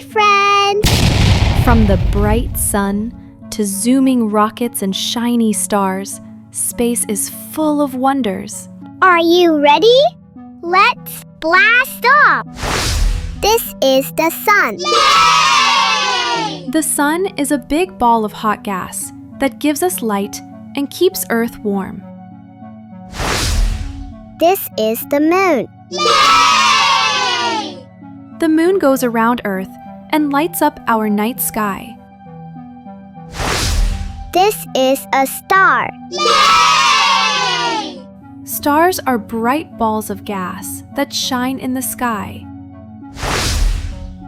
friends! From the bright sun to zooming rockets and shiny stars, space is full of wonders. Are you ready? Let's blast off! This is the sun. Yay! The sun is a big ball of hot gas that gives us light and keeps Earth warm. This is the moon. Yay! The moon goes around Earth and lights up our night sky. This is a star. Yay! Stars are bright balls of gas that shine in the sky.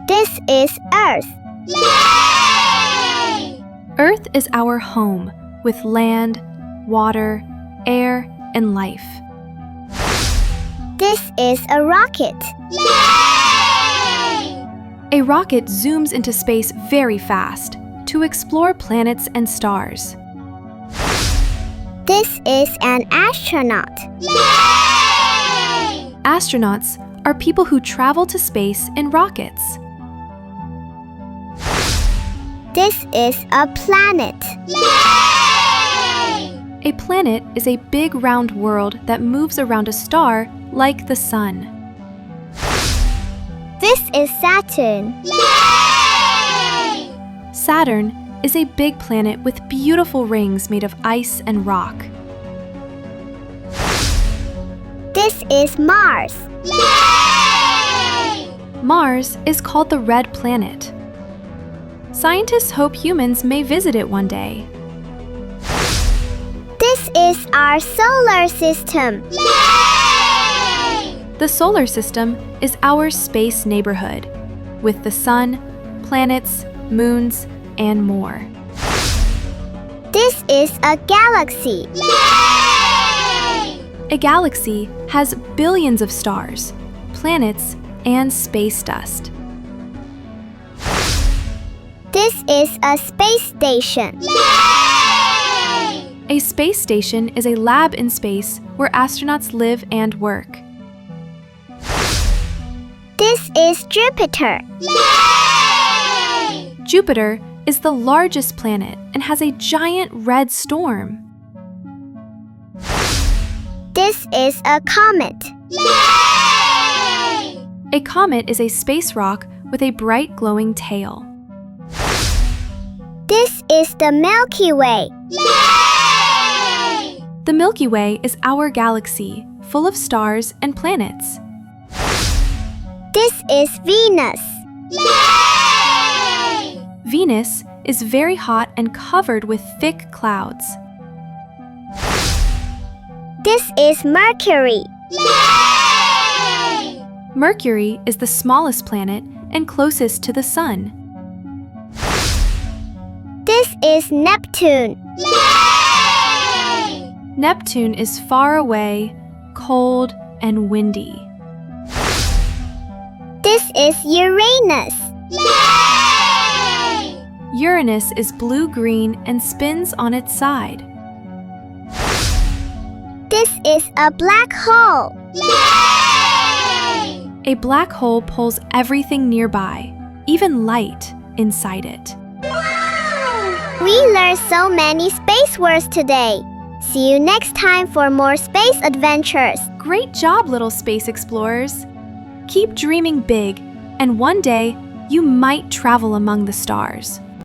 This is Earth. Yay! Earth is our home with land, water, air, and life. This is a rocket. Yay! A rocket zooms into space very fast to explore planets and stars. This is an astronaut. Yay! Astronauts are people who travel to space in rockets. This is a planet. Yay! A planet is a big round world that moves around a star like the sun. This is Saturn. Yay! Saturn is a big planet with beautiful rings made of ice and rock. This is Mars. Yay! Mars is called the red planet. Scientists hope humans may visit it one day. This is our solar system. Yay! The solar system is our space neighborhood, with the sun, planets, moons, and more. This is a galaxy. Yay! A galaxy has billions of stars, planets, and space dust. This is a space station. Yay! A space station is a lab in space where astronauts live and work. This is Jupiter. Yay! Jupiter is the largest planet and has a giant red storm. This is a comet. Yay! A comet is a space rock with a bright glowing tail. This is the Milky Way. Yay! The Milky Way is our galaxy, full of stars and planets. This is Venus. Yay! Venus is very hot and covered with thick clouds. This is Mercury. Yay! Mercury is the smallest planet and closest to the sun. This is Neptune. Yay! Neptune is far away, cold, and windy. This is Uranus. Yay! Uranus is blue-green and spins on its side. This is a black hole. Yay! A black hole pulls everything nearby, even light, inside it. We learned so many space words today. See you next time for more space adventures. Great job, little space explorers. Keep dreaming big, and one day you might travel among the stars.